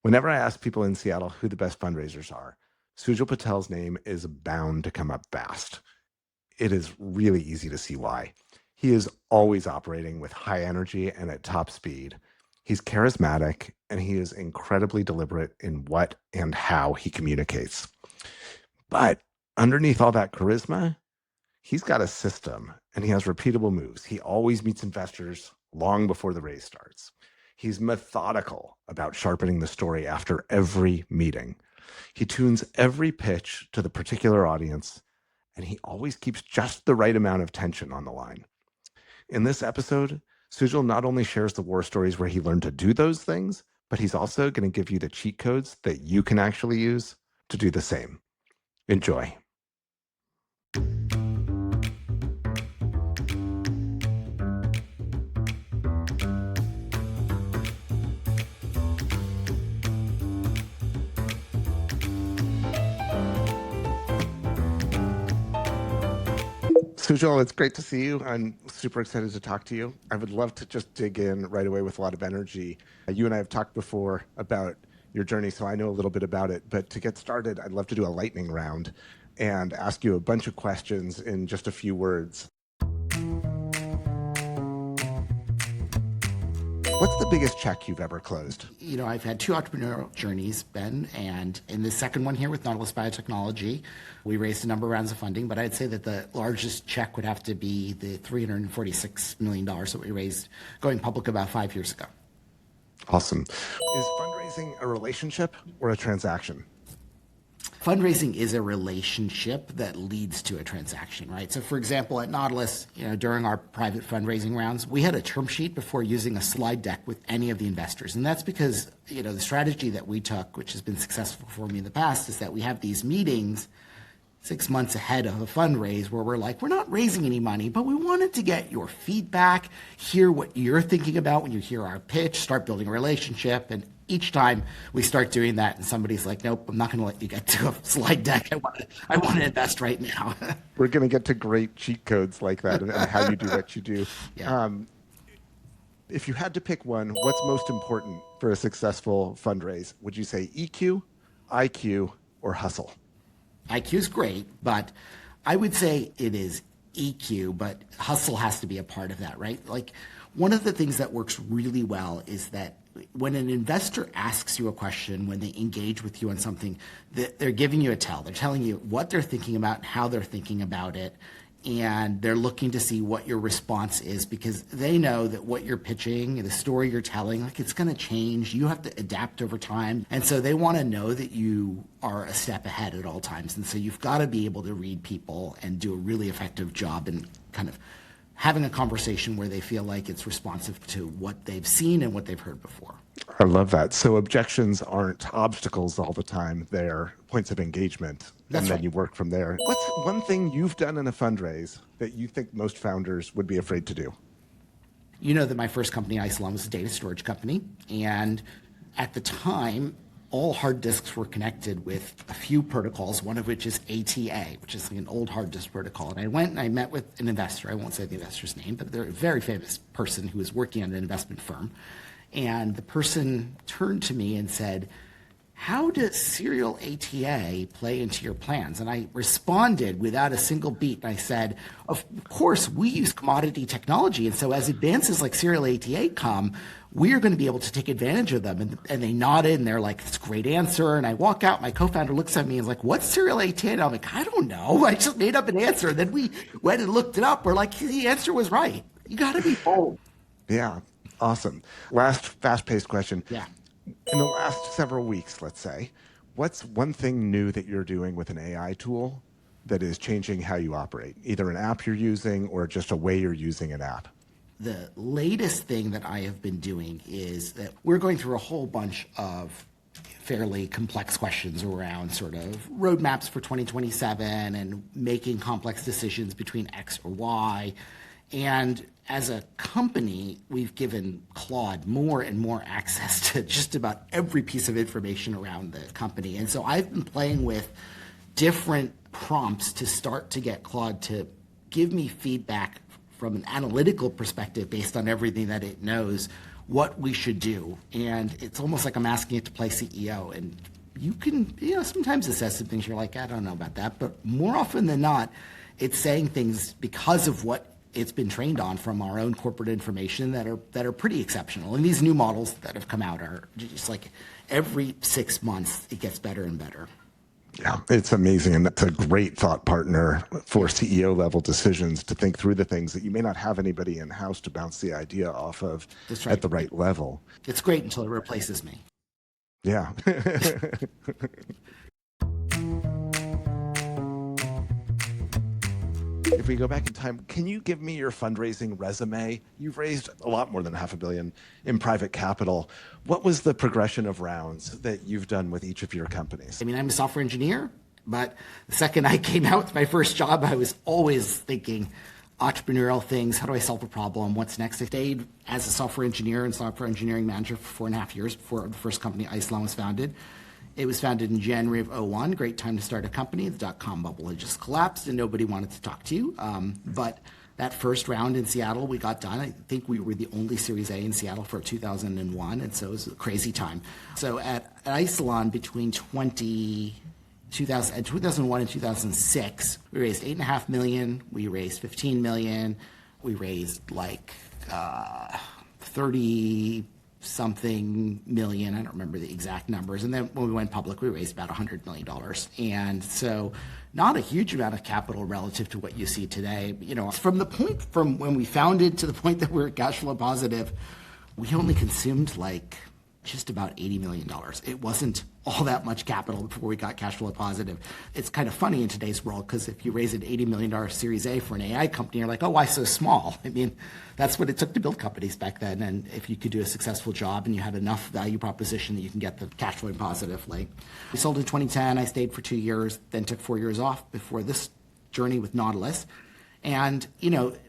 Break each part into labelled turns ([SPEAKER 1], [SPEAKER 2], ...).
[SPEAKER 1] Whenever I ask people in Seattle who the best fundraisers are, Sujal Patel's name is bound to come up fast. It is really easy to see why. He is always operating with high energy and at top speed. He's charismatic and he is incredibly deliberate in what and how he communicates. But underneath all that charisma, he's got a system and he has repeatable moves. He always meets investors long before the raise starts. He's methodical about sharpening the story after every meeting. He tunes every pitch to the particular audience, and he always keeps just the right amount of tension on the line. In this episode, Sujal not only shares the war stories where he learned to do those things, but he's also going to give you the cheat codes that you can actually use to do the same. Enjoy. Sujal, it's great to see you. I'm super excited to talk to you. I would love to just dig in right away with a lot of energy. You and I have talked before about your journey, so I know a little bit about it. But to get started, I'd love to do a lightning round and ask you a bunch of questions in just a few words. What's the biggest check you've ever closed?
[SPEAKER 2] You know, I've had two entrepreneurial journeys, Ben, and in the second one here with Nautilus Biotechnology, we raised a number of rounds of funding, but I'd say that the largest check would have to be the $346 million that we raised going public about 5 years ago.
[SPEAKER 1] Awesome. Is fundraising a relationship or a transaction?
[SPEAKER 2] Fundraising is a relationship that leads to a transaction, right? So for example, at Nautilus, during our private fundraising rounds, we had a term sheet before using a slide deck with any of the investors. And that's because, the strategy that we took, which has been successful for me in the past, is that we have these meetings 6 months ahead of a fundraise where we're like, we're not raising any money, but we wanted to get your feedback, hear what you're thinking about when you hear our pitch, start building a relationship. And each time we start doing that and somebody's like, nope, I'm not going to let you get to a slide deck. I want to invest right now.
[SPEAKER 1] We're going to get to great cheat codes like that and how you do what you do.
[SPEAKER 2] Yeah.
[SPEAKER 1] If you had to pick one, what's most important for a successful fundraise? Would you say EQ, IQ, or hustle?
[SPEAKER 2] IQ is great, but I would say it is EQ, but hustle has to be a part of that, right? Like one of the things that works really well is that when an investor asks you a question, when they engage with you on something, they're giving you a tell. They're telling you what they're thinking about and how they're thinking about it. And they're looking to see what your response is because they know that what you're pitching, the story you're telling, like it's going to change. You have to adapt over time. And so they want to know that you are a step ahead at all times. And so you've got to be able to read people and do a really effective job in kind of having a conversation where they feel like it's responsive to what they've seen and what they've heard before.
[SPEAKER 1] I love that. So objections aren't obstacles all the time. They're points of engagement.
[SPEAKER 2] That's
[SPEAKER 1] and then
[SPEAKER 2] right.
[SPEAKER 1] you work from there. What's one thing you've done in a fundraise that you think most founders would be afraid to do?
[SPEAKER 2] You know that my first company, Isilon, was a data storage company. And at the time, all hard disks were connected with a few protocols, one of which is ATA, which is like an old hard disk protocol. And I went and I met with an investor. I won't say the investor's name, but they're a very famous person who was working at an investment firm. And the person turned to me and said, how does serial ATA play into your plans? And I responded without a single beat. And I said, of course, we use commodity technology. And so as advances like serial ATA come, we are going to be able to take advantage of them. And they nodded and they're like, that's a great answer. And I walk out, my co-founder looks at me and is like, what's serial ATA? And I'm like, I don't know. I just made up an answer. And then we went and looked it up. We're like, the answer was right. You got to be bold.
[SPEAKER 1] Yeah, awesome. Last fast-paced question.
[SPEAKER 2] Yeah.
[SPEAKER 1] In the last several weeks, let's say, what's one thing new that you're doing with an AI tool that is changing how you operate? Either an app you're using or just a way you're using an app?
[SPEAKER 2] The latest thing that I have been doing is that we're going through a whole bunch of fairly complex questions around sort of roadmaps for 2027 and making complex decisions between X or Y. And as a company, we've given Claude more and more access to just about every piece of information around the company. And so I've been playing with different prompts to start to get Claude to give me feedback from an analytical perspective based on everything that it knows what we should do. And it's almost like I'm asking it to play CEO. And you can, sometimes it says some things you're like, I don't know about that. But more often than not, it's saying things because of what it's been trained on from our own corporate information that are pretty exceptional. And these new models that have come out are just like every 6 months, it gets better and better.
[SPEAKER 1] Yeah, it's amazing. And that's a great thought partner for CEO level decisions to think through the things that you may not have anybody in house to bounce the idea off of at the right level.
[SPEAKER 2] It's great until it replaces me.
[SPEAKER 1] Yeah. If we go back in time, can you give me your fundraising resume? You've raised a lot more than $500 million in private capital. What was the progression of rounds that you've done with each of your companies?
[SPEAKER 2] I mean, I'm a software engineer, but the second I came out with my first job, I was always thinking entrepreneurial things. How do I solve a problem? What's next? I stayed as a software engineer and software engineering manager for 4.5 years before the first company, Isilon, was founded. It was founded in January of 2001. Great time to start a company. The dot-com bubble had just collapsed and nobody wanted to talk to you. But that first round in Seattle, we got done. I think we were the only Series A in Seattle for 2001, and so it was a crazy time. So at Isilon, between 2001 and 2006, we raised $8.5 million. We raised $15 million. We raised like 30-something million. I don't remember the exact numbers. And then when we went public, we raised about $100 million. And so not a huge amount of capital relative to what you see today. From when we founded to the point that we're cash flow positive, we only consumed like just about $80 million. It wasn't all that much capital before we got cash flow positive. It's kind of funny in today's world because if you raise an $80 million Series A for an AI company, you're like, oh, why so small? I mean, that's what it took to build companies back then. And if you could do a successful job and you had enough value proposition that you can get the cash flow positive. Like we sold in 2010. I stayed for 2 years, then took 4 years off before this journey with Nautilus. And,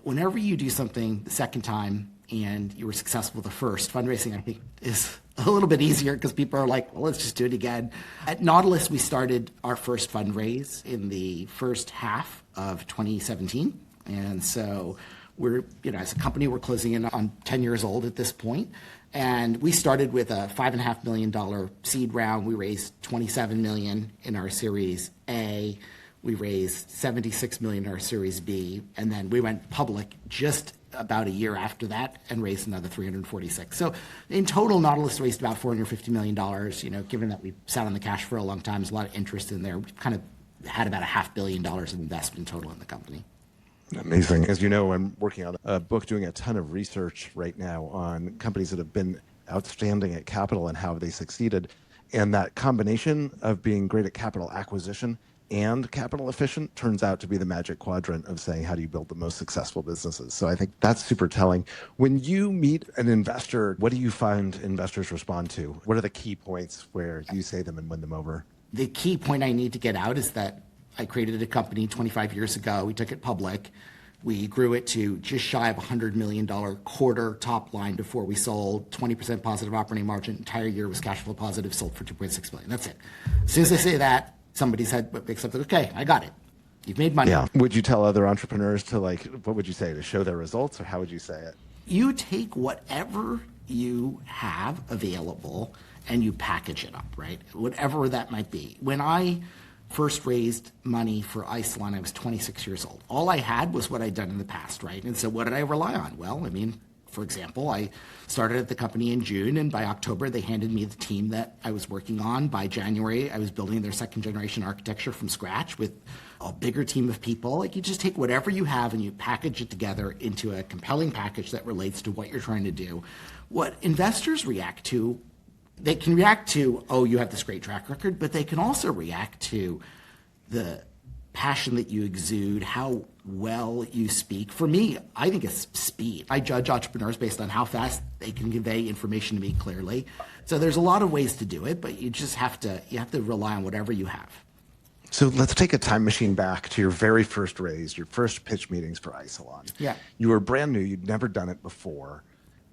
[SPEAKER 2] whenever you do something the second time and you were successful the first, fundraising, I think, is a little bit easier because people are like, well, let's just do it again. At Nautilus, we started our first fundraise in the first half of 2017. And so we're, as a company, we're closing in on 10 years old at this point. And we started with a $5.5 million seed round. We raised $27 million in our Series A. We raised $76 million in our Series B. And then we went public just about a year after that and raised another 346. So in total, Nautilus raised about $450 million. Given that we sat on the cash for a long time, there's a lot of interest in there. We kind of had about $500 million of investment total in the company.
[SPEAKER 1] Amazing. As you know, I'm working on a book, doing a ton of research right now on companies that have been outstanding at capital and how they succeeded. And that combination of being great at capital acquisition and capital efficient turns out to be the magic quadrant of saying, how do you build the most successful businesses? So I think that's super telling. When you meet an investor, what do you find investors respond to? What are the key points where you say them and win them over?
[SPEAKER 2] The key point I need to get out is that I created a company 25 years ago. We took it public. We grew it to just shy of $100 million quarter top line before we sold, 20% positive operating margin. Entire year was cash flow positive, sold for $2.6 million. That's it. As soon as I say that, somebody's head picks up, okay, I got it. You've made money.
[SPEAKER 1] Yeah. Would you tell other entrepreneurs to what would you say, to show their results, or how would you say it?
[SPEAKER 2] You take whatever you have available and you package it up, right? Whatever that might be. When I first raised money for Isilon, I was 26 years old. All I had was what I'd done in the past, right? And so what did I rely on? Well, for example, I started at the company in June, and by October, they handed me the team that I was working on. By January, I was building their second generation architecture from scratch with a bigger team of people. You just take whatever you have and you package it together into a compelling package that relates to what you're trying to do. What investors react to, they can react to, oh, you have this great track record, but they can also react to the passion that you exude, how well you speak. For me, I think it's speed. I judge entrepreneurs based on how fast they can convey information to me clearly. So there's a lot of ways to do it, but you just have to rely on whatever you have.
[SPEAKER 1] So let's take a time machine back to your very first raise, your first pitch meetings for Isilon.
[SPEAKER 2] Yeah.
[SPEAKER 1] You were brand new. You'd never done it before.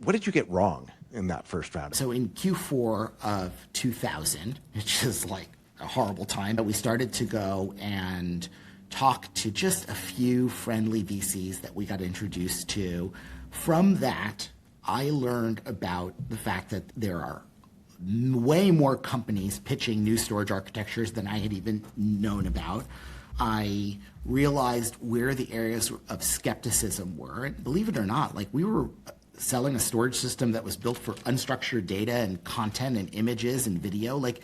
[SPEAKER 1] What did you get wrong in that first round?
[SPEAKER 2] So in Q4 of 2000, which is like a horrible time, but we started to go and talk to just a few friendly VCs that we got introduced to. From that, I learned about the fact that there are way more companies pitching new storage architectures than I had even known about. I realized where the areas of skepticism were. And believe it or not, like we were selling a storage system that was built for unstructured data and content and images and video. Like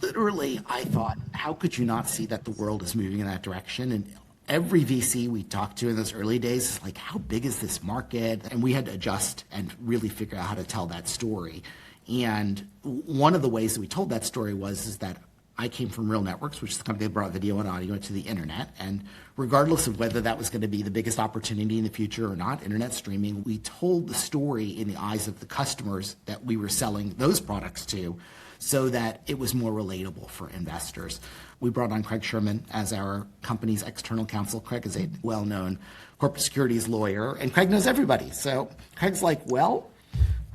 [SPEAKER 2] literally, I thought, how could you not see that the world is moving in that direction? And every VC we talked to in those early days is like, how big is this market? And we had to adjust and really figure out how to tell that story. And one of the ways that we told that story is that I came from Real Networks, which is the company that brought video and audio into the internet. And regardless of whether that was going to be the biggest opportunity in the future or not, internet streaming, we told the story in the eyes of the customers that we were selling those products to so that it was more relatable for investors. We brought on Craig Sherman as our company's external counsel. Craig is a well-known corporate securities lawyer, and Craig knows everybody. So Craig's like, well,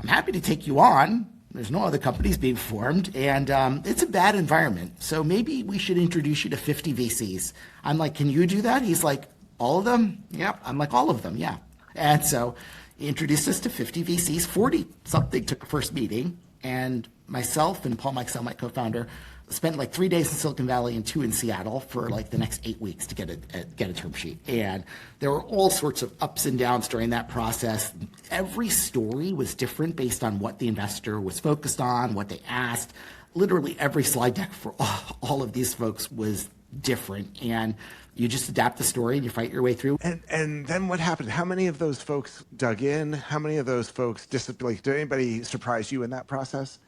[SPEAKER 2] I'm happy to take you on. There's no other companies being formed, and it's a bad environment. So maybe we should introduce you to 50 VCs. I'm like, can you do that? He's like, all of them? Yep. I'm like, all of them, yeah. And so he introduced us to 50 VCs, 40-something took a first meeting, and myself and Paul Mikesell, my co-founder, spent like 3 days in Silicon Valley and 2 in Seattle for like the next 8 weeks to get a term sheet. And there were all sorts of ups and downs during that process. Every story was different based on what the investor was focused on, what they asked. Literally every slide deck for all of these folks was different. And you just adapt the story and you fight your way through.
[SPEAKER 1] And then what happened? How many of those folks dug in? How many of those folks disappeared? Did anybody surprise you in that process?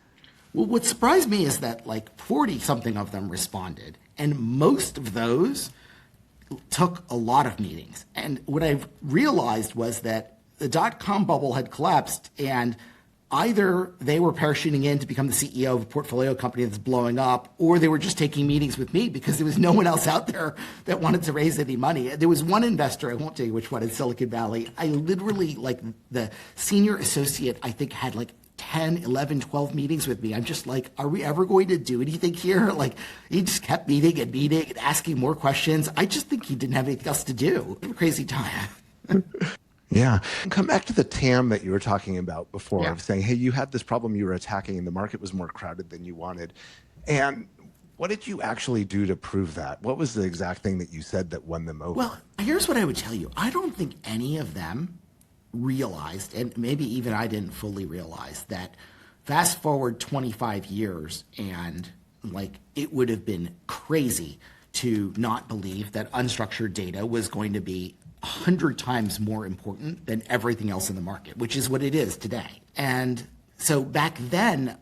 [SPEAKER 2] Well, what surprised me is that like 40-something of them responded, and most of those took a lot of meetings. And what I realized was that the dot-com bubble had collapsed, and either they were parachuting in to become the CEO of a portfolio company that's blowing up, or they were just taking meetings with me because there was no one else out there that wanted to raise any money. There was one investor, I won't tell you which one, in Silicon Valley. I literally, like the senior associate, I think had like 10, 11, 12 meetings with me. I'm just like, are we ever going to do anything here? Like, he just kept meeting and asking more questions. I just think he didn't have anything else to do. Crazy time.
[SPEAKER 1] Yeah. Come back to the TAM that you were talking about before,
[SPEAKER 2] Yeah.
[SPEAKER 1] of saying, hey, you had this problem you were attacking and the market was more crowded than you wanted. And what did you actually do to prove that? What was the exact thing that you said that won them over?
[SPEAKER 2] Well, here's what I would tell you. I don't think any of them realized, and maybe even I didn't fully realize, that fast forward 25 years and like it would have been crazy to not believe that unstructured data was going to be 100 times more important than everything else in the market, which is what it is today. And so back then,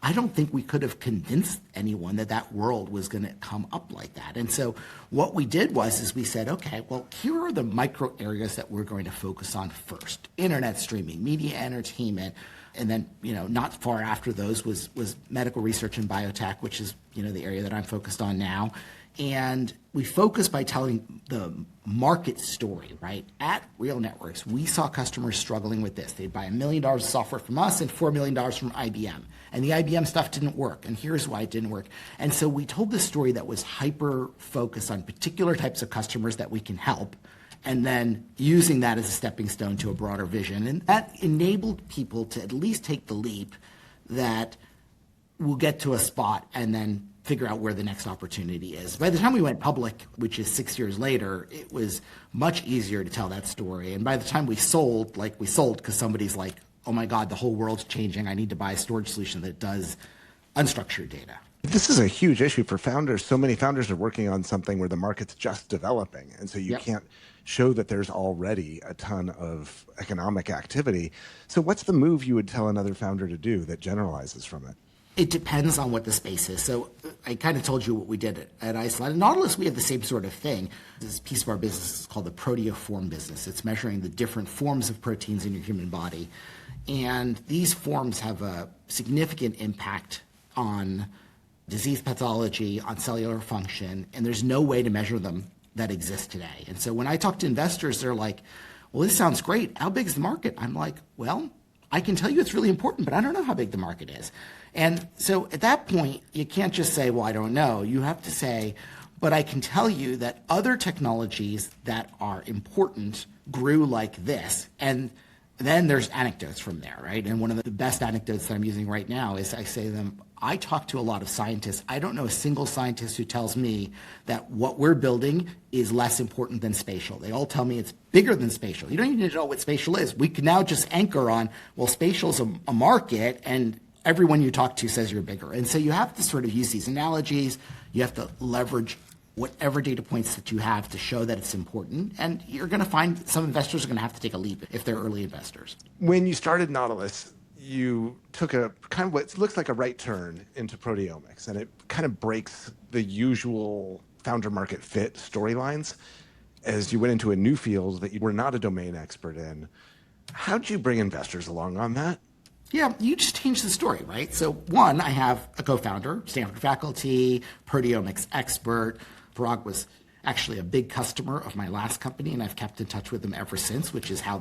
[SPEAKER 2] I don't think we could have convinced anyone that that world was going to come up like that. And so what we did is we said, okay, well, here are the micro areas that we're going to focus on first. Internet streaming, media entertainment, and then, not far after those was medical research and biotech, which is, the area that I'm focused on now. And we focused by telling the market story, right? At Real Networks, we saw customers struggling with this. They'd buy $1 million of software from us and $4 million from IBM. And the IBM stuff didn't work. And here's why it didn't work. And so we told this story that was hyper focused on particular types of customers that we can help, and then using that as a stepping stone to a broader vision. And that enabled people to at least take the leap that we'll get to a spot and then figure out where the next opportunity is. By the time we went public, which is 6 years later, it was much easier to tell that story. And by the time we sold because somebody's like, oh my God, the whole world's changing. I need to buy a storage solution that does unstructured data.
[SPEAKER 1] This is a huge issue for founders. So many founders are working on something where the market's just developing. And so you can't show that there's already a ton of economic activity. So what's the move you would tell another founder to do that generalizes from it?
[SPEAKER 2] It depends on what the space is. So I kind of told you what we did at Isilon. At Nautilus, we have the same sort of thing. This piece of our business is called the proteoform business. It's measuring the different forms of proteins in your human body. And these forms have a significant impact on disease pathology, on cellular function, and there's no way to measure them that exists today. And so when I talk to investors, they're like, well, this sounds great. How big is the market? I'm like, well, I can tell you it's really important, but I don't know how big the market is. And so at that point, you can't just say, well, I don't know. You have to say, but I can tell you that other technologies that are important grew like this. And Then there's anecdotes from there, right? And one of the best anecdotes that I'm using right now is I say to them, I talk to a lot of scientists. I don't know a single scientist who tells me that what we're building is less important than spatial. They all tell me it's bigger than spatial. You don't even need to know what spatial is. We can now just anchor on, well, spatial is a market, and everyone you talk to says you're bigger. And so you have to sort of use these analogies. You have to leverage whatever data points that you have to show that it's important. And you're going to find some investors are going to have to take a leap if they're early investors.
[SPEAKER 1] When you started Nautilus, you took a kind of what looks like a right turn into proteomics, and it kind of breaks the usual founder market fit storylines as you went into a new field that you were not a domain expert in. How did you bring investors along on that?
[SPEAKER 2] Yeah, you just change the story, right? So one, I have a co-founder, Stanford faculty, proteomics expert. Parag was actually a big customer of my last company, and I've kept in touch with them ever since, which is how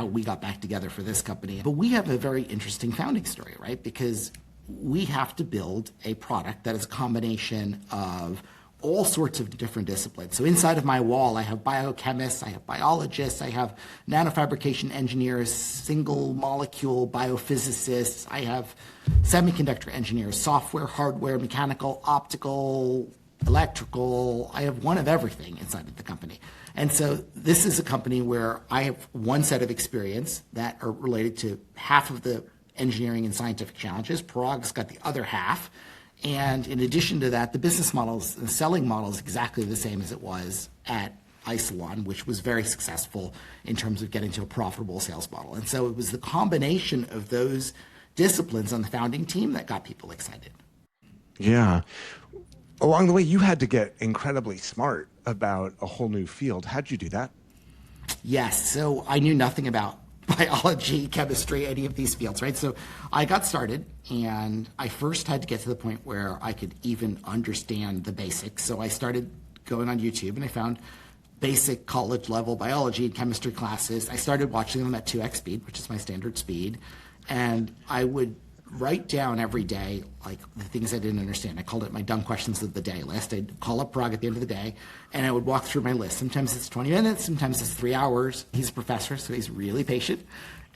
[SPEAKER 2] we got back together for this company. But we have a very interesting founding story, right? Because we have to build a product that is a combination of all sorts of different disciplines. So inside of my wall, I have biochemists, I have biologists, I have nanofabrication engineers, single molecule biophysicists, I have semiconductor engineers, software, hardware, mechanical, optical, electrical. I have one of everything inside of the company. And so this is a company where I have one set of experience that are related to half of the engineering and scientific challenges. Parag's got the other half. And in addition to that, the business models, the selling model is exactly the same as it was at Isilon, which was very successful in terms of getting to a profitable sales model. And so it was the combination of those disciplines on the founding team that got people excited.
[SPEAKER 1] Yeah. Along the way, you had to get incredibly smart about a whole new field. How'd you do that?
[SPEAKER 2] Yes. So I knew nothing about biology, chemistry, any of these fields, right? So I got started, and I first had to get to the point where I could even understand the basics. So I started going on YouTube, and I found basic college level biology and chemistry classes. I started watching them at 2x speed, which is my standard speed, and I would write down every day like the things I didn't understand. I called it my dumb questions of the day list. I'd call up Parag at the end of the day, and I would walk through my list. Sometimes it's 20 minutes, sometimes it's 3 hours. He's a professor, so he's really patient,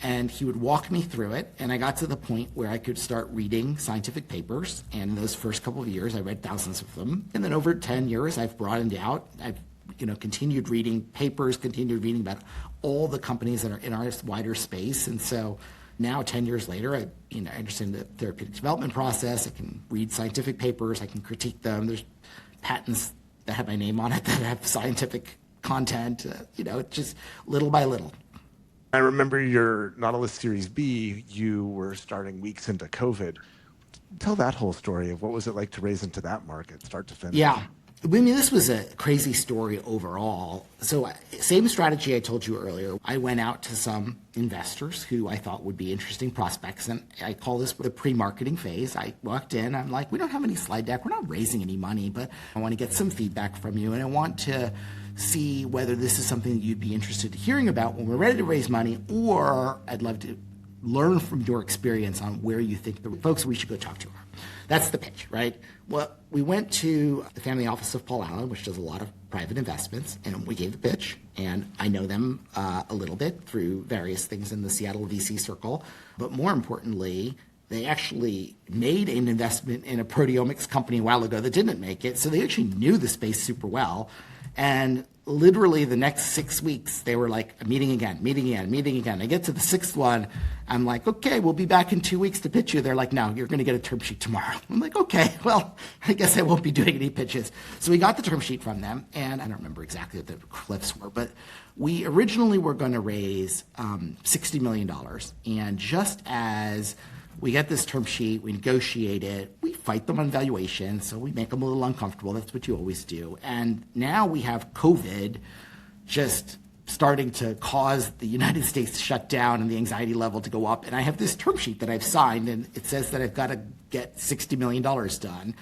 [SPEAKER 2] and he would walk me through it. And I got to the point where I could start reading scientific papers, and in those first couple of years, I read thousands of them. And then over 10 years, I've broadened out. I've continued reading papers, continued reading about all the companies that are in our wider space. And so now, 10 years later, I understand the therapeutic development process. I can read scientific papers. I can critique them. There's patents that have my name on it that have scientific content. It's just little by little.
[SPEAKER 1] I remember your Nautilus Series B, you were starting weeks into COVID. Tell that whole story of what was it like to raise into that market, start to finish.
[SPEAKER 2] Yeah. I mean, this was a crazy story overall. So same strategy I told you earlier. I went out to some investors who I thought would be interesting prospects, and I call this the pre-marketing phase. I walked in, I'm like, we don't have any slide deck, we're not raising any money, but I want to get some feedback from you, and I want to see whether this is something that you'd be interested in hearing about when we're ready to raise money, or I'd love to learn from your experience on where you think the folks we should go talk to are. That's the pitch, right? Well, we went to the family office of Paul Allen, which does a lot of private investments, and we gave the pitch. And I know them a little bit through various things in the Seattle VC circle. But more importantly, they actually made an investment in a proteomics company a while ago that didn't make it. So they actually knew the space super well. And literally the next 6 weeks, they were like, meeting again. I get to the sixth one. I'm like, okay, we'll be back in 2 weeks to pitch you. They're like, no, you're going to get a term sheet tomorrow. I'm like, okay, well, I guess I won't be doing any pitches. So we got the term sheet from them, and I don't remember exactly what the cliffs were, but we originally were going to raise $60 million. And just as we get this term sheet, we negotiate it, we fight them on valuation, so we make them a little uncomfortable. That's what you always do. And now we have COVID just starting to cause the United States to shut down and the anxiety level to go up. And I have this term sheet that I've signed, and it says that I've got to get $60 million done.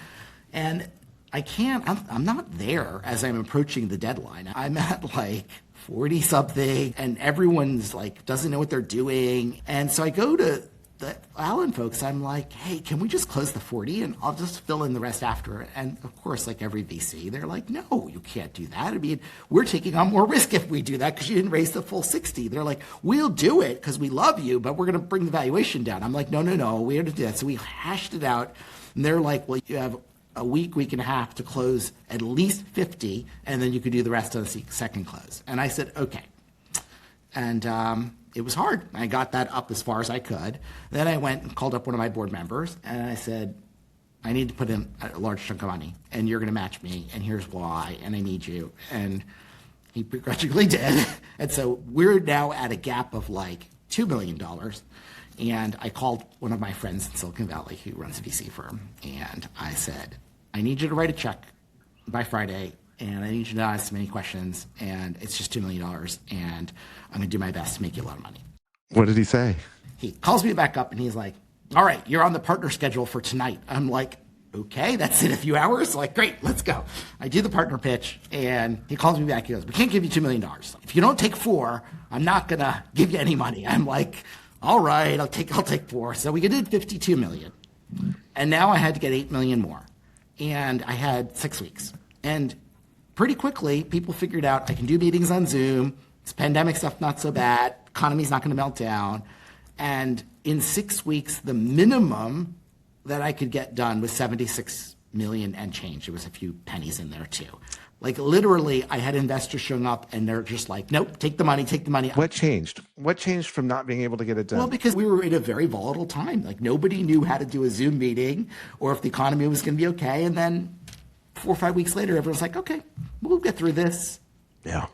[SPEAKER 2] And I'm not there as I'm approaching the deadline. I'm at like 40 something, and everyone's like, doesn't know what they're doing. And so I go to the Allen folks, I'm like, hey, can we just close the 40 and I'll just fill in the rest after? And of course, like every VC, they're like, no, you can't do that. I mean, we're taking on more risk if we do that because you didn't raise the full 60. They're like, we'll do it because we love you, but we're going to bring the valuation down. I'm like, no, we have to do that. So we hashed it out. And they're like, well, you have a week and a half to close at least 50, and then you could do the rest of the second close. And I said, okay. And it was hard. I got that up as far as I could. Then I went and called up one of my board members, and I said, I need to put in a large chunk of money, and you're going to match me, and here's why, and I need you. And he begrudgingly did. And so we're now at a gap of like $2 million. And I called one of my friends in Silicon Valley who runs a VC firm, and I said, I need you to write a check by Friday, and I need you to not ask many questions, and it's just $2 million, and I'm going to do my best to make you a lot of money.
[SPEAKER 1] What did he say?
[SPEAKER 2] He calls me back up, and he's like, all right, you're on the partner schedule for tonight. I'm like, okay, that's in a few hours. Like, great, let's go. I do the partner pitch, and he calls me back. He goes, we can't give you $2 million. If you don't take 4, I'm not going to give you any money. I'm like, all right, I'll take 4. So we did $52 million. And now I had to get $8 million more. And I had 6 weeks. And pretty quickly, people figured out I can do meetings on Zoom. This pandemic stuff, not so bad. Economy's not going to melt down. And in 6 weeks, the minimum that I could get done was 76 million and change. There was a few pennies in there too. Like literally, I had investors showing up and they're just like, nope, take the money, take the money.
[SPEAKER 1] What changed? What changed from not being able to get it done?
[SPEAKER 2] Well, because we were in a very volatile time. Like nobody knew how to do a Zoom meeting or if the economy was going to be okay. And then 4 or 5 weeks later, everyone's like, okay, we'll get through this.
[SPEAKER 1] Yeah.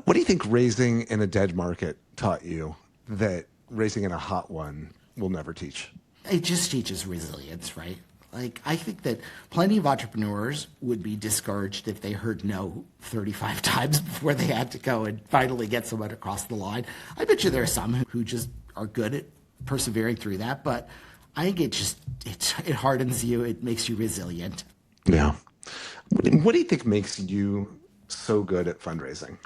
[SPEAKER 1] What do you think raising in a dead market taught you that raising in a hot one will never teach?
[SPEAKER 2] It just teaches resilience, right? Like, I think that plenty of entrepreneurs would be discouraged if they heard no 35 times before they had to go and finally get someone across the line. I bet you there are some who just are good at persevering through that, but I think it hardens you. It makes you resilient.
[SPEAKER 1] Yeah. What do you think makes you so good at fundraising?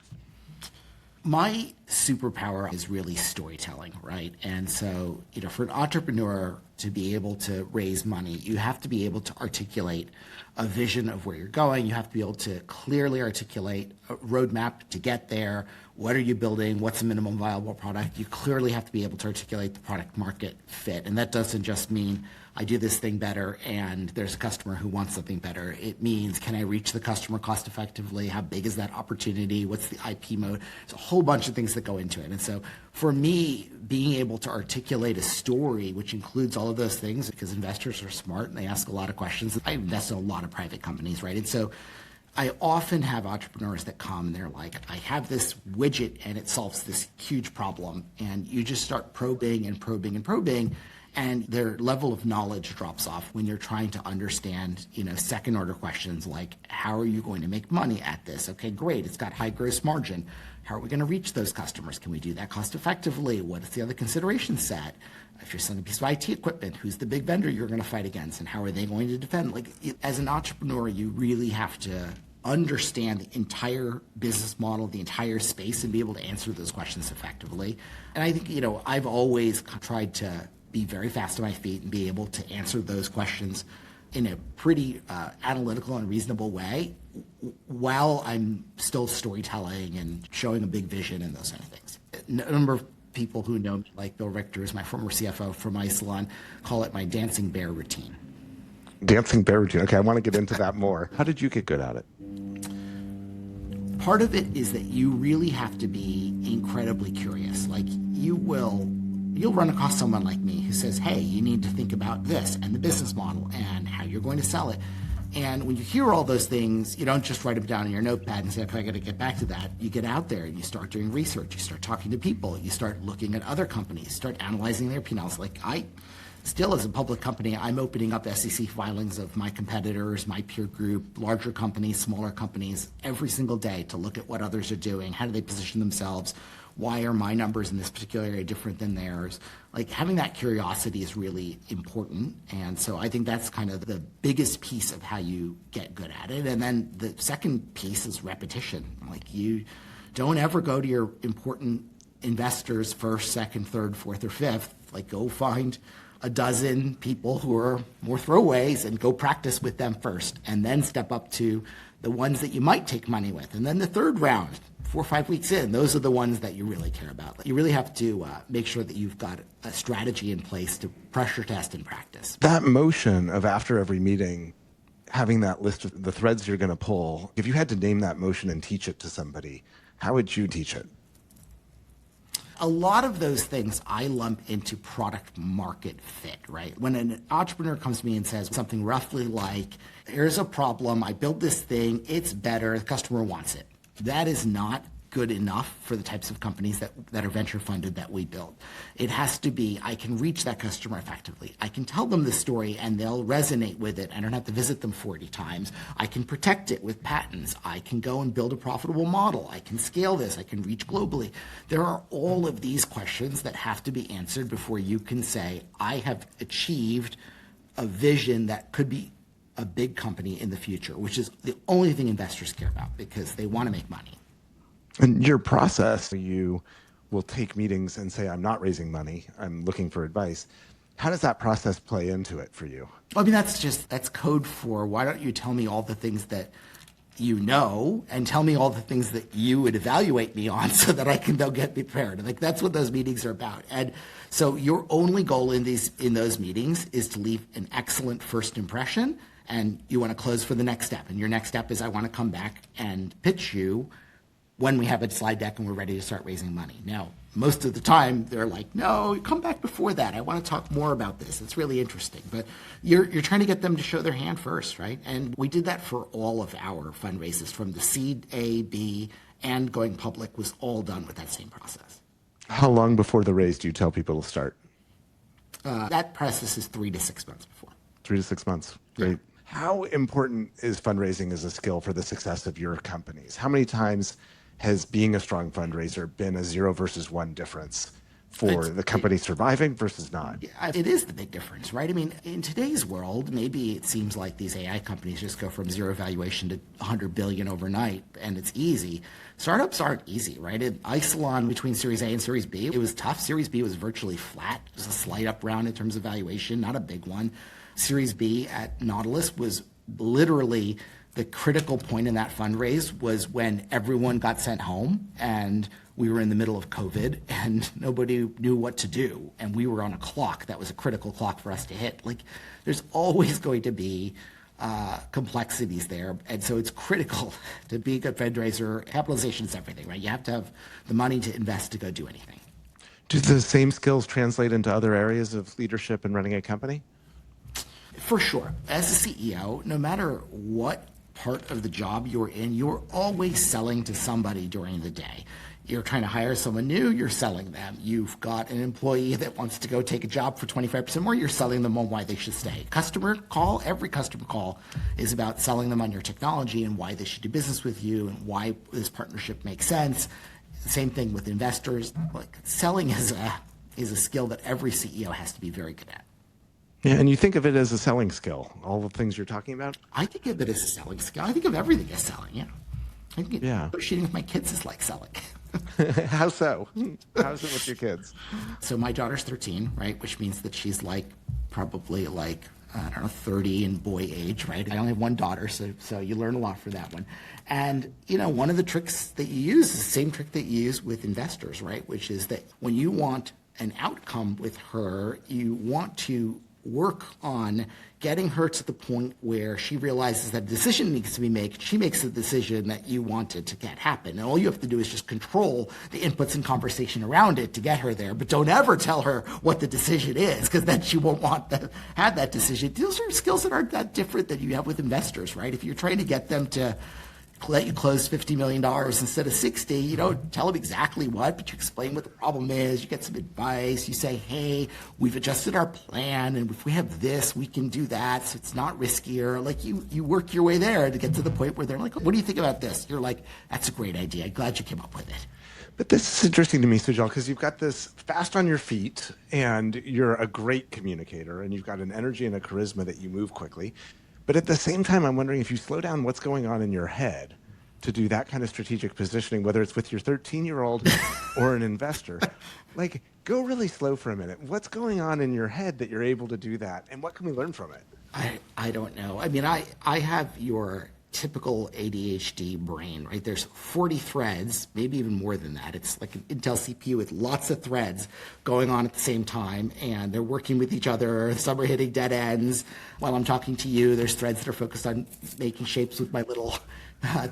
[SPEAKER 2] My superpower is really storytelling, right? And so, for an entrepreneur to be able to raise money, you have to be able to articulate a vision of where you're going. You have to be able to clearly articulate a roadmap to get there. What are you building? What's the minimum viable product? You clearly have to be able to articulate the product market fit. And that doesn't just mean I do this thing better and there's a customer who wants something better. It means, can I reach the customer cost effectively? How big is that opportunity? What's the IP mode? There's a whole bunch of things that go into it. And so for me, being able to articulate a story, which includes all of those things, because investors are smart and they ask a lot of questions. I invest in a lot of private companies, right? And so I often have entrepreneurs that come and they're like, I have this widget and it solves this huge problem. And you just start probing and probing and probing. And their level of knowledge drops off when you're trying to understand, second order questions like, how are you going to make money at this? Okay, great. It's got high gross margin. How are we going to reach those customers? Can we do that cost effectively? What is the other consideration set? If you're selling a piece of IT equipment, who's the big vendor you're going to fight against? And how are they going to defend? Like, as an entrepreneur, you really have to understand the entire business model, the entire space, and be able to answer those questions effectively. And I think, I've always tried to be very fast on my feet and be able to answer those questions in a pretty analytical and reasonable way while I'm still storytelling and showing a big vision and those kind of things. A number of people who know me, like Bill Richter, is my former CFO from Isilon, call it my dancing bear routine.
[SPEAKER 1] Dancing bear routine. Okay, I want to get into that more. How did you get good at it?
[SPEAKER 2] Part of it is that you really have to be incredibly curious. Like you'll run across someone like me who says, hey, you need to think about this and the business model and how you're going to sell it. And when you hear all those things, you don't just write them down in your notepad and say, okay, I got to get back to that. You get out there and you start doing research. You start talking to people. You start looking at other companies, start analyzing their P&Ls. Like I still, as a public company, I'm opening up SEC filings of my competitors, my peer group, larger companies, smaller companies, every single day to look at what others are doing. How do they position themselves? Why are my numbers in this particular area different than theirs? Like having that curiosity is really important. And so I think that's kind of the biggest piece of how you get good at it. And then the second piece is repetition. Like you don't ever go to your important investors first, second, third, fourth, or fifth Like, go find a dozen people who are more throwaways and go practice with them first, and then step up to the ones that you might take money with. And then the third round, 4 or 5 weeks in, those are the ones that you really care about. You really have to make sure that you've got a strategy in place to pressure test and practice.
[SPEAKER 1] That motion of after every meeting, having that list of the threads you're going to pull, if you had to name that motion and teach it to somebody, how would you teach it?
[SPEAKER 2] A lot of those things I lump into product market fit, right? When an entrepreneur comes to me and says something roughly like, here's a problem, I built this thing, it's better, the customer wants it. That is not good enough for the types of companies that are venture funded that we build. It has to be, I can reach that customer effectively. I can tell them the story and they'll resonate with it. I don't have to visit them 40 times. I can protect it with patents. I can go and build a profitable model. I can scale this. I can reach globally. There are all of these questions that have to be answered before you can say, I have achieved a vision that could be a big company in the future, which is the only thing investors care about because they want to make money.
[SPEAKER 1] And your process, you will take meetings and say, I'm not raising money, I'm looking for advice. How does that process play into it for you?
[SPEAKER 2] I mean, that's code for why don't you tell me all the things that you know and tell me all the things that you would evaluate me on so that I can go get prepared. Like, that's what those meetings are about. And so your only goal in those meetings is to leave an excellent first impression, and you want to close for the next step. And your next step is I want to come back and pitch you when we have a slide deck and we're ready to start raising money. Now, most of the time, they're like, no, come back before that. I want to talk more about this. It's really interesting. But you're trying to get them to show their hand first, right? And we did that for all of our fundraisers, from the seed A, B, and going public was all done with that same process.
[SPEAKER 1] How long before the raise do you tell people to start?
[SPEAKER 2] That process is 3 to 6 months before.
[SPEAKER 1] 3 to 6 months. Great. Yeah. How important is fundraising as a skill for the success of your companies? How many times has being a strong fundraiser been a 0 versus 1 difference for the company surviving versus not?
[SPEAKER 2] It is the big difference, right? I mean, in today's world, maybe it seems like these AI companies just go from 0 valuation to 100 billion overnight, and it's easy. Startups aren't easy, right? At Isilon, between Series A and Series B, it was tough. Series B was virtually flat. It was a slight up round in terms of valuation, not a big one. Series B at Nautilus was literally the critical point in that fundraise was when everyone got sent home and we were in the middle of COVID and nobody knew what to do. And we were on a clock that was a critical clock for us to hit. Like, there's always going to be complexities there. And so it's critical to be a good fundraiser. Capitalization is everything, right? You have to have the money to invest to go do anything.
[SPEAKER 1] Do the same skills translate into other areas of leadership and running a company?
[SPEAKER 2] For sure. As a CEO, no matter what part of the job you're in, you're always selling to somebody during the day. You're trying to hire someone new, you're selling them. You've got an employee that wants to go take a job for 25% more, you're selling them on why they should stay. Customer call, every customer call is about selling them on your technology and why they should do business with you and why this partnership makes sense. Same thing with investors. Like, selling is a skill that every CEO has to be very good at.
[SPEAKER 1] Yeah, and you think of it as a selling skill, all the things you're talking about?
[SPEAKER 2] I think of it as a selling skill. I think of everything as selling, yeah. I think negotiating with my kids is like selling.
[SPEAKER 1] How so? How's it with your kids?
[SPEAKER 2] So my daughter's 13, right, which means that she's probably 30 in boy age, right? I only have one daughter, so you learn a lot for that one. And, one of the tricks that you use is the same trick that you use with investors, right, which is that when you want an outcome with her, you want to work on getting her to the point where she realizes that a decision needs to be made. She makes the decision that you wanted to get happen. And all you have to do is just control the inputs and conversation around it to get her there. But don't ever tell her what the decision is, because then she won't want to have that decision. Those are skills that aren't that different than you have with investors, right? If you're trying to get them to let you close $50 million instead of 60, you don't tell them exactly what, but you explain what the problem is, you get some advice, you say, hey, we've adjusted our plan, and if we have this, we can do that, so it's not riskier. Like, you work your way there to get to the point where they're like, what do you think about this? You're like, that's a great idea. I'm glad you came up with it.
[SPEAKER 1] But this is interesting to me, Sujal, because you've got this fast on your feet, and you're a great communicator, and you've got an energy and a charisma that you move quickly. But at the same time, I'm wondering if you slow down what's going on in your head. to do that kind of strategic positioning, whether it's with your 13-year-old or an investor. Like, go really slow for a minute. What's going on in your head that you're able to do that? And what can we learn from it?
[SPEAKER 2] I don't know. I mean, I have your typical ADHD brain, right? There's 40 threads, maybe even more than that. It's like an Intel CPU with lots of threads going on at the same time, and they're working with each other. Some are hitting dead ends. While I'm talking to you, there's threads that are focused on making shapes with my little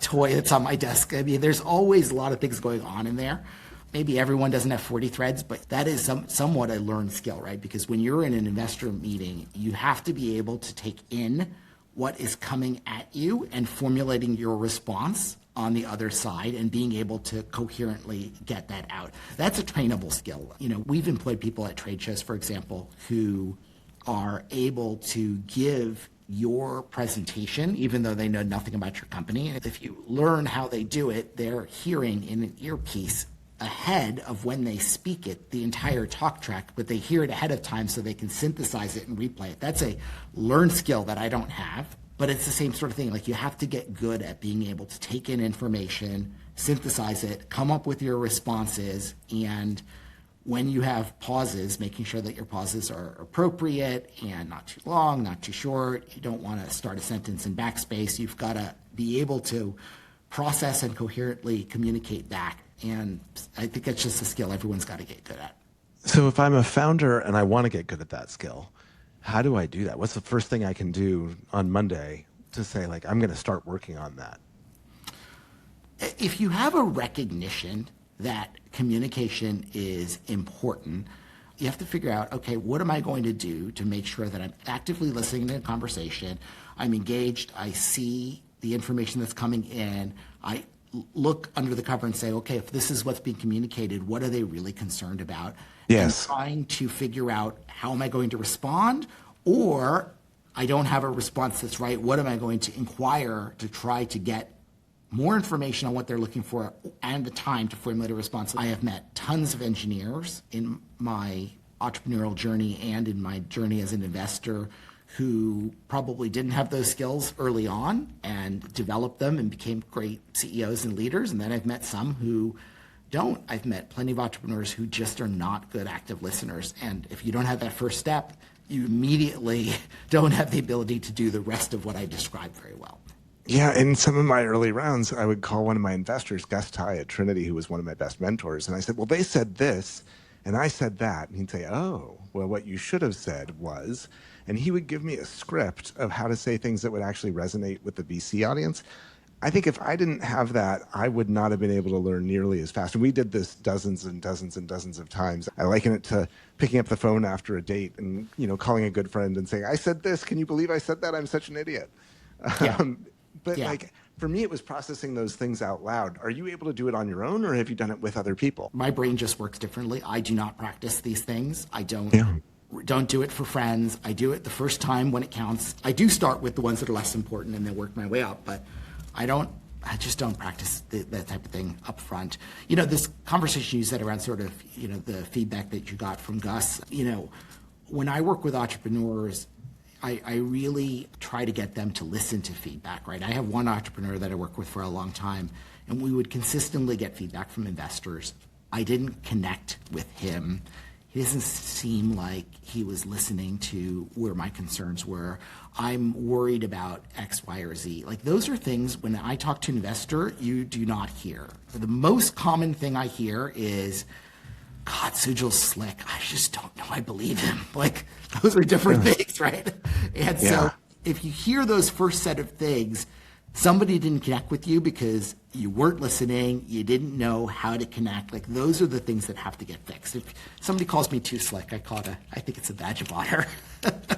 [SPEAKER 2] toy that's on my desk. I mean, there's always a lot of things going on in there. Maybe everyone doesn't have 40 threads, but that is somewhat a learned skill, right? Because when you're in an investor meeting, you have to be able to take in what is coming at you and formulating your response on the other side and being able to coherently get that out. That's a trainable skill. You know, we've employed people at trade shows, for example, who are able to give your presentation, even though they know nothing about your company. And if you learn how they do it, they're hearing in an earpiece ahead of when they speak it, the entire talk track, but they hear it ahead of time so they can synthesize it and replay it. That's a learned skill that I don't have, but it's the same sort of thing. Like, you have to get good at being able to take in information, synthesize it, come up with your responses, and when you have pauses, making sure that your pauses are appropriate and not too long, not too short. You don't want to start a sentence in backspace. You've got to be able to process and coherently communicate back. And I think that's just a skill everyone's got to get good at.
[SPEAKER 1] So if I'm a founder and I want to get good at that skill, how do I do that? What's the first thing I can do on Monday to say, like, I'm going to start working on that?
[SPEAKER 2] If you have a recognition that communication is important, you have to figure out, okay, what am I going to do to make sure that I'm actively listening to the conversation, I'm engaged, I see the information that's coming in, I look under the cover and say, okay, if this is what's being communicated, what are they really concerned about?
[SPEAKER 1] Yes.
[SPEAKER 2] And trying to figure out, how am I going to respond? Or I don't have a response that's right. What am I going to inquire to try to get more information on what they're looking for and the time to formulate a response? I have met tons of engineers in my entrepreneurial journey and in my journey as an investor who probably didn't have those skills early on and developed them and became great CEOs and leaders. And then I've met some who don't. I've met plenty of entrepreneurs who just are not good active listeners. And if you don't have that first step, you immediately don't have the ability to do the rest of what I described very well.
[SPEAKER 1] Yeah, in some of my early rounds, I would call one of my investors, Gus Ty at Trinity, who was one of my best mentors. And I said, well, they said this, and I said that. And he'd say, oh, well, what you should have said was, and he would give me a script of how to say things that would actually resonate with the VC audience. I think if I didn't have that, I would not have been able to learn nearly as fast. And we did this dozens and dozens and dozens of times. I liken it to picking up the phone after a date and, you know, calling a good friend and saying, I said this. Can you believe I said that? I'm such an idiot.
[SPEAKER 2] Yeah.
[SPEAKER 1] But like, for me, it was processing those things out loud. Are you able to do it on your own, or have you done it with other people?
[SPEAKER 2] My brain just works differently. I do not practice these things. I don't do it for friends. I do it the first time when it counts. I do start with the ones that are less important and then work my way up, but I just don't practice that type of thing up front. You know, this conversation you said around sort of, you know, the feedback that you got from Gus, you know, when I work with entrepreneurs, I really try to get them to listen to feedback, right? I have one entrepreneur that I work with for a long time, and we would consistently get feedback from investors. I didn't connect with him. He doesn't seem like he was listening to where my concerns were. I'm worried about X, Y, or Z. Like, those are things when I talk to an investor, you do not hear. The most common thing I hear is, God, Sujal's slick. I just don't know I believe him. Like, those are different things, right? And so if you hear those first set of things, somebody didn't connect with you because you weren't listening, you didn't know how to connect. Like, those are the things that have to get fixed. If somebody calls me too slick, I think it's a badge of honor.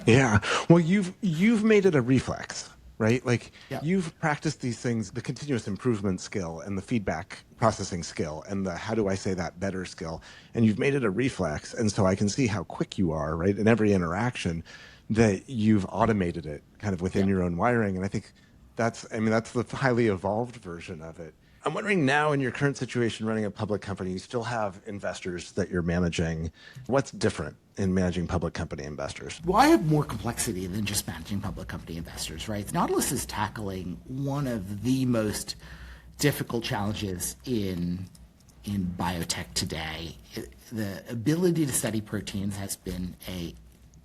[SPEAKER 1] Yeah. Well, you've made it a reflex, right? Like, you've practiced these things, the continuous improvement skill and the feedback processing skill and the how do I say that better skill, and you've made it a reflex. And so I can see how quick you are, right? In every interaction that you've automated it kind of within your own wiring. And I think that's the highly evolved version of it. I'm wondering now, in your current situation running a public company, you still have investors that you're managing. What's different in managing public company investors?
[SPEAKER 2] Well, I have more complexity than just managing public company investors, right? Nautilus is tackling one of the most difficult challenges in biotech today. The ability to study proteins has been a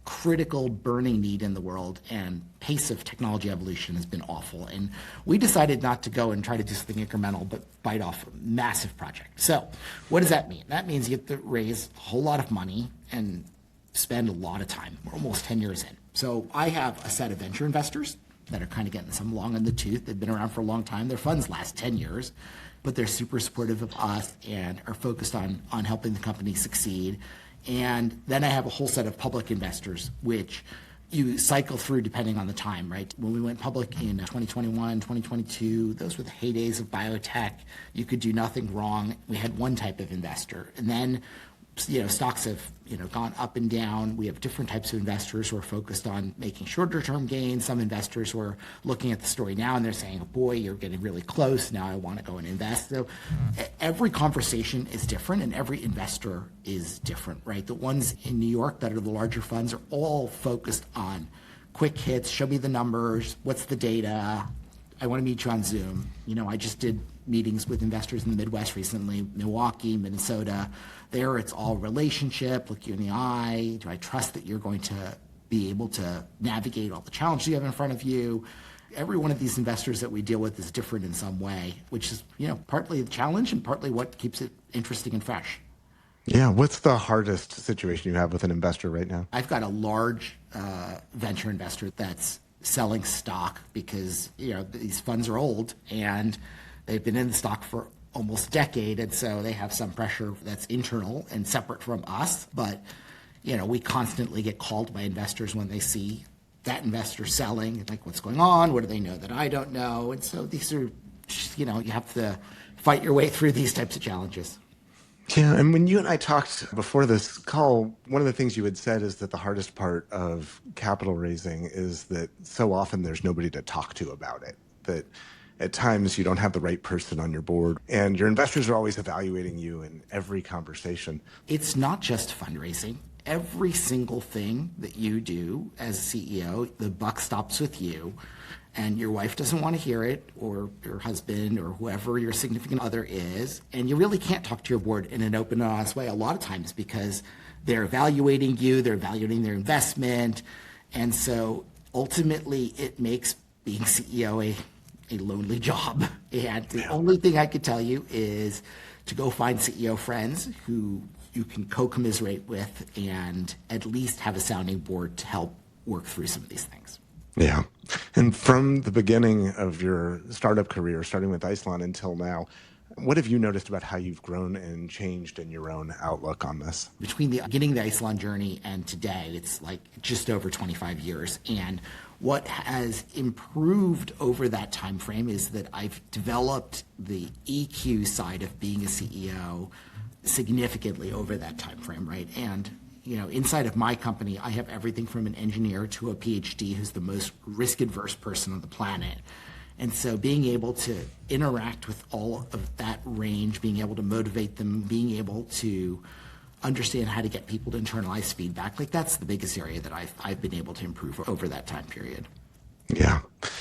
[SPEAKER 2] critical burning need in the world, and pace of technology evolution has been awful. And we decided not to go and try to do something incremental, but bite off a massive project. So what does that mean? That means you have to raise a whole lot of money and spend a lot of time. We're almost 10 years in. So I have a set of venture investors that are kind of getting some long in the tooth. They've been around for a long time. Their funds last 10 years, but they're super supportive of us and are focused on helping the company succeed. And then I have a whole set of public investors, which you cycle through depending on the time, right? When we went public in 2021, 2022, those were the heydays of biotech. You could do nothing wrong. We had one type of investor. And then stocks have gone up and down. We have different types of investors who are focused on making shorter term gains. Some investors who are looking at the story now and they're saying, oh boy, you're getting really close. Now I want to go and invest. So every conversation is different and every investor is different, right? The ones in New York that are the larger funds are all focused on quick hits. Show me the numbers. What's the data? I want to meet you on Zoom. I just did meetings with investors in the Midwest recently, Milwaukee, Minnesota. There, it's all relationship, look you in the eye. Do I trust that you're going to be able to navigate all the challenges you have in front of you? Every one of these investors that we deal with is different in some way, which is, partly the challenge and partly what keeps it interesting and fresh.
[SPEAKER 1] Yeah. What's the hardest situation you have with an investor right now?
[SPEAKER 2] I've got a large venture investor that's selling stock because, these funds are old and they've been in the stock for almost a decade, and so they have some pressure that's internal and separate from us. But, we constantly get called by investors when they see that investor selling, like what's going on, what do they know that I don't know? And so these are, you have to fight your way through these types of challenges.
[SPEAKER 1] Yeah, and when you and I talked before this call, one of the things you had said is that the hardest part of capital raising is that so often there's nobody to talk to about it, that at times you don't have the right person on your board, and your investors are always evaluating you in every conversation.
[SPEAKER 2] It's not just fundraising. Every single thing that you do as a CEO, the buck stops with you, and your wife doesn't want to hear it, or your husband, or whoever your significant other is, and you really can't talk to your board in an open and honest way a lot of times because they're evaluating you, they're evaluating their investment, and so ultimately it makes being CEO a lonely job. And the only thing I could tell you is to go find CEO friends who you can co-commiserate with and at least have a sounding board to help work through some of these things.
[SPEAKER 1] Yeah. And from the beginning of your startup career, starting with Isilon until now, what have you noticed about how you've grown and changed in your own outlook on this?
[SPEAKER 2] Between the beginning of the Isilon journey and today, it's like just over 25 years. And what has improved over that time frame is that I've developed the EQ side of being a CEO significantly over that time frame, right? And inside of my company, I have everything from an engineer to a PhD who's the most risk-averse person on the planet. And so being able to interact with all of that range, being able to motivate them, being able to understand how to get people to internalize feedback, like that's the biggest area that I've been able to improve over that time period.
[SPEAKER 1] Yeah.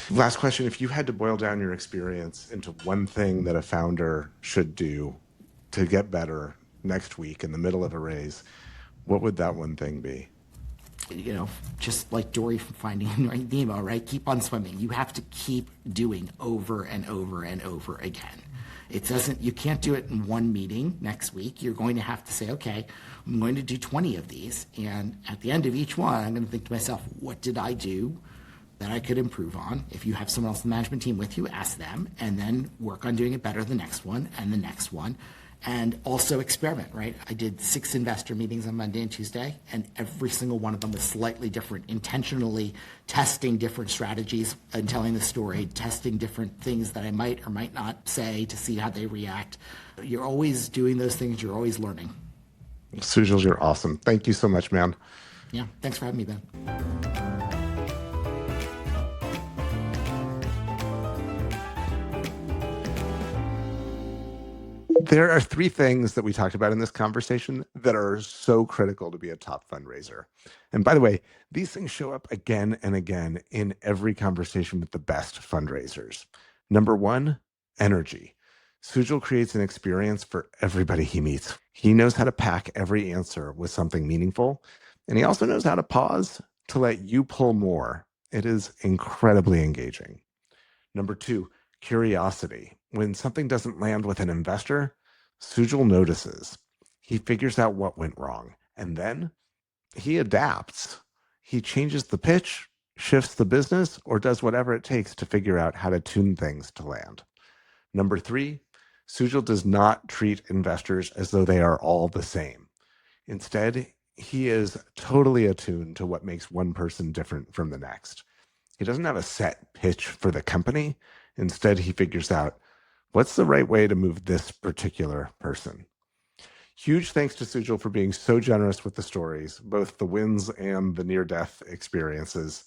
[SPEAKER 1] Last question. If you had to boil down your experience into one thing that a founder should do to get better next week in the middle of a raise, what would that one thing be?
[SPEAKER 2] Just like Dory from Finding Nemo, right? Keep on swimming. You have to keep doing over and over and over again. You can't do it in one meeting next week. You're going to have to say, okay, I'm going to do 20 of these. And at the end of each one, I'm going to think to myself, what did I do that I could improve on? If you have someone else in the management team with you, ask them, and then work on doing it better the next one and the next one. And also experiment, right? I did 6 investor meetings on Monday and Tuesday, and every single one of them was slightly different, intentionally testing different strategies and telling the story, testing different things that I might or might not say to see how they react. You're always doing those things. You're always learning.
[SPEAKER 1] Sujal, you're awesome. Thank you so much, man.
[SPEAKER 2] Yeah, thanks for having me, Ben.
[SPEAKER 1] There are 3 things that we talked about in this conversation that are so critical to be a top fundraiser. And by the way, these things show up again and again in every conversation with the best fundraisers. Number 1, energy. Sujal creates an experience for everybody he meets. He knows how to pack every answer with something meaningful, and he also knows how to pause to let you pull more. It is incredibly engaging. Number two, curiosity. When something doesn't land with an investor, Sujal notices. He figures out what went wrong, and then he adapts. He changes the pitch, shifts the business, or does whatever it takes to figure out how to tune things to land. Number three, Sujal does not treat investors as though they are all the same. Instead, he is totally attuned to what makes one person different from the next. He doesn't have a set pitch for the company. Instead, he figures out what's the right way to move this particular person. Huge thanks to Sujal for being so generous with the stories, both the wins and the near-death experiences.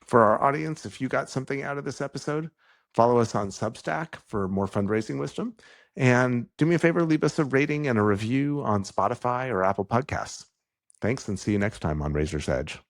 [SPEAKER 1] For our audience, if you got something out of this episode, follow us on Substack for more fundraising wisdom. And do me a favor, leave us a rating and a review on Spotify or Apple Podcasts. Thanks, and see you next time on Razor's Edge.